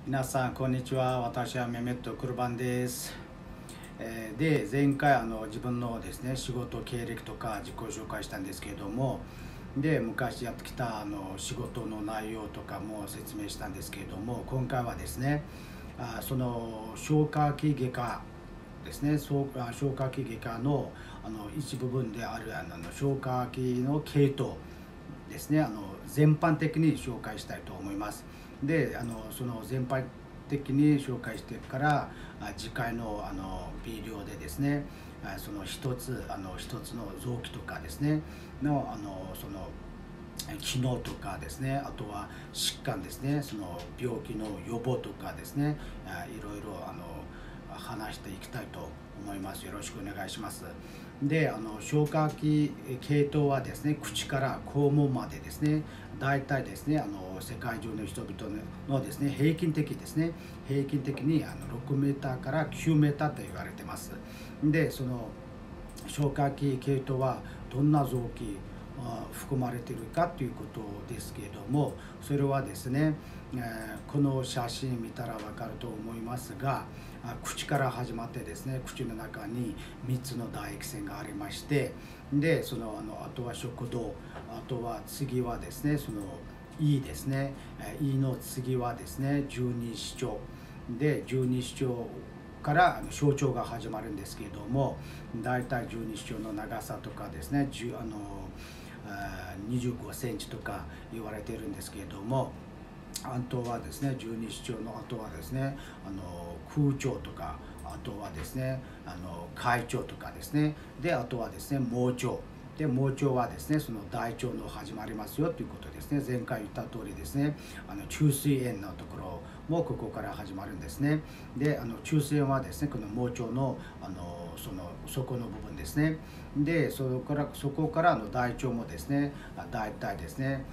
皆さんこんにちは。私はメメットクルバンです。で前回自分のですね仕事経歴とか自己紹介したんですけれども、で昔やってきた仕事の内容とかも説明したんですけれども、今回はですねその消化器外科ですね、消化器外科の一部分である消化器の系統ですね、全般的に紹介したいと思います。でその全般的に紹介してから次回のビデオでですね、その一つの臓器とかですねのその機能とかですね、あとは疾患ですね、その病気の予防とかですね、いろいろ話していきたいと思います。よろしくお願いします。で消化器系統はですね、口から肛門までですね、大体ですね世界中の人々のですね平均的ですね、平均的に6メーターから9メーターと言われてます。でその消化器系統はどんな臓器含まれているかということですけれども、それはですね、この写真見たら分かると思いますが、口から始まってですね、口の中に3つの唾液腺がありまして、であとは食道、あとは次はですねその胃ですね、胃の次はですね十二指腸で、十二指腸から小腸が始まるんですけれども、だいたい十二指腸の長さとかですね25センチとか言われているんですけれども、あとはですね十二指腸のあとはですね空腸とか、あとはですね海腸とかですね、であとはですね盲腸で、盲腸はですねその大腸の始まりますよということですね。前回言った通りですね、虫垂炎のところもここから始まるんですね。で虫垂炎はですねこの盲腸のその底の部分ですね。でそこから大腸もですね、大体ですね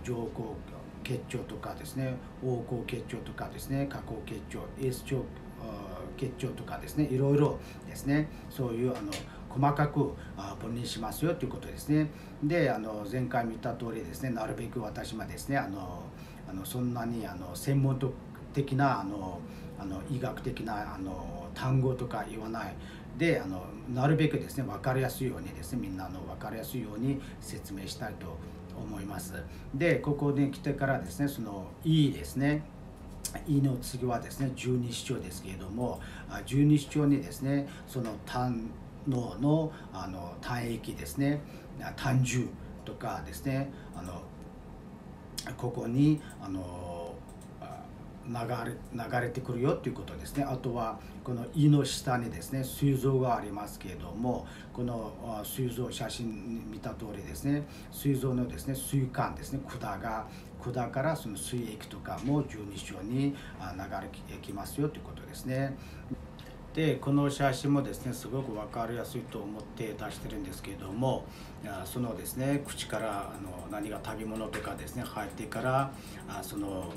上行結腸とかですね、横行結腸とかですね、下行結腸、S 腸結腸とかですね、いろいろですね、そういう細かく分離しますよということですね。で前回見た通りですね、なるべく私はですねそんなに専門的な医学的な単語とか言わないで、なるべくですね分かりやすいようにですね、みんな分かりやすいように説明したいと思います。でここに来てからですね、その胃ですね、胃の次はですね十二指腸ですけれども、十二指腸にですねその胆の胆液ですね、胆汁とかですねここに流れてくるよということですね。あとはこの胃の下にですね膵臓がありますけれども、この膵臓、写真見た通りですね、膵臓のですね膵管ですね、管からその膵液とかも十二指腸に流れてきますよということですね。でこの写真もですねすごく分かりやすいと思って出してるんですけれども、そのですね口から何が食べ物とかですね入ってからその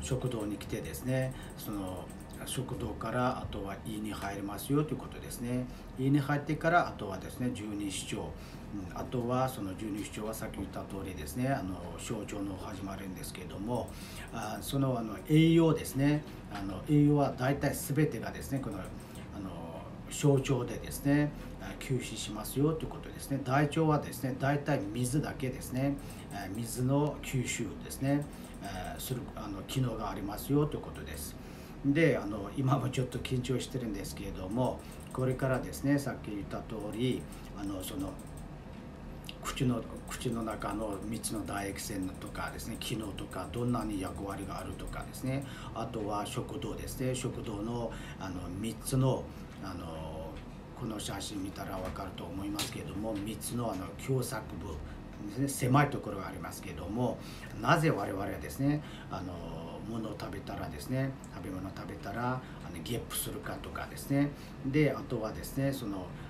食道に来てですね、その食道からあとは胃に入りますよということですね。胃に入ってからあとはですね十二指腸、あとはその十二指腸はさっき言った通りですね小腸の始まるんですけれども、その栄養ですね、栄養は大体全てがですねこの小腸でですね吸収しますよということですね。大腸はですね大体水だけですね、水の吸収ですねする機能がありますよということです。で今もちょっと緊張してるんですけれども、これからですねさっき言った通りその口の中の3つの唾液腺とかですね、機能とかどんなに役割があるとかですね、あとは食道ですね、食道の3つのこの写真見たら分かると思いますけれども、3つの狭窄部ですね、狭いところがありますけれども、なぜ我々はですね物を食べたらですね、食べ物を食べたらゲップするかとかですね、であとはですね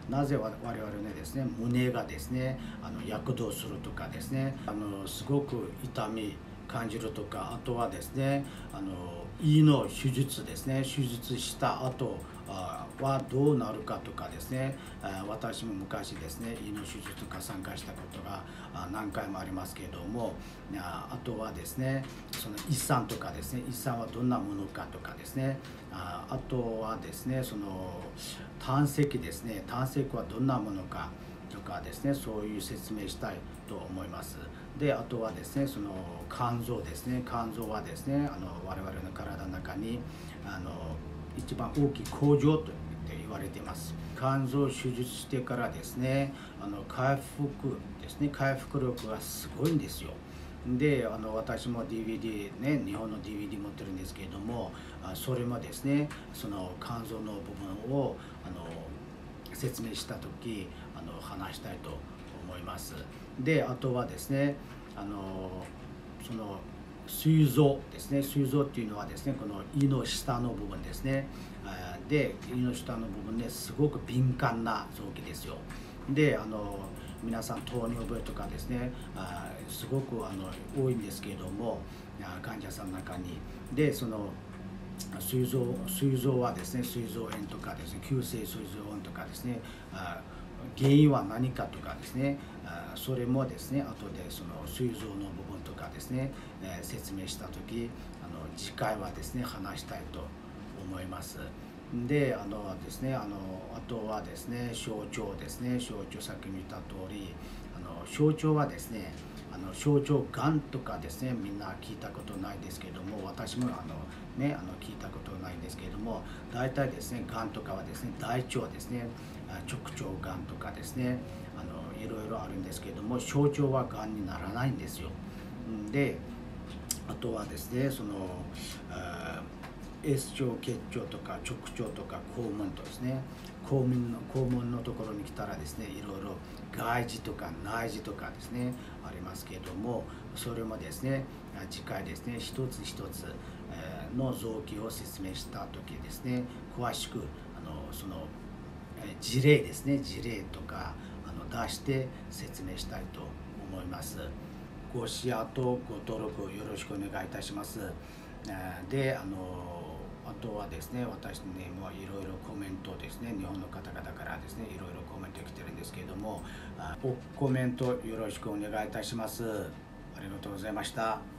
なぜ我々ねですね胸がですね躍動するとかですねすごく痛み感じるとか、あとはですね胃の手術ですね、手術した後はどうなるかとかですね、私も昔ですね胃の手術とか参加したことが何回もありますけれども、あとはですねその遺産とかですね、遺産はどんなものかとかですね、あとはですねその胆石ですね、胆石はどんなものかとかですね、そういう説明したいと思います。であとはですねその肝臓ですね、肝臓はですね我々の体の中に一番大きい工場と言われています。肝臓を手術してからですね回復ですね、回復力がすごいんですよ。で私も DVD ね、日本の DVD 持ってるんですけれども、それもですねその肝臓の部分を説明した時話したいと思います。であとはですねその膵臓ですね、膵臓っていうのはですねこの胃の下の部分ですね。で胃の下の部分ですごく敏感な臓器ですよ。で皆さん糖尿病とかですねすごく多いんですけれども、患者さんの中に。でその膵臓はですね膵臓炎とかですね、急性膵臓炎とかですね、原因は何かとかですね、それもですね後でその膵臓の部分とかですね、説明した時次回はですね話したいと思います。でですねあとはですね小腸ですね、小腸、さっきも言った通り小腸はですね小腸がんとかですね、みんな聞いたことないですけれども、私も聞いたことないんですけれども、大体ですねがんとかはですね大腸ですね、直腸がんとかですねいろいろあるんですけれども、小腸はがんにならないんですよ。であとはですねそのS 腸、結腸とか直腸とか肛門とですね、肛門のところに来たらですねいろいろ外耳とか内耳とかですねありますけれども、それもですね次回ですね一つ一つの臓器を説明した時ですね詳しくその事例ですね、事例とか出して説明したいと思います。ごシェアとご登録よろしくお願いいたします。であとはですね私ねもいろいろコメントですね、日本の方々からですねいろいろコメント来てるんですけれども、コメントよろしくお願いいたします。ありがとうございました。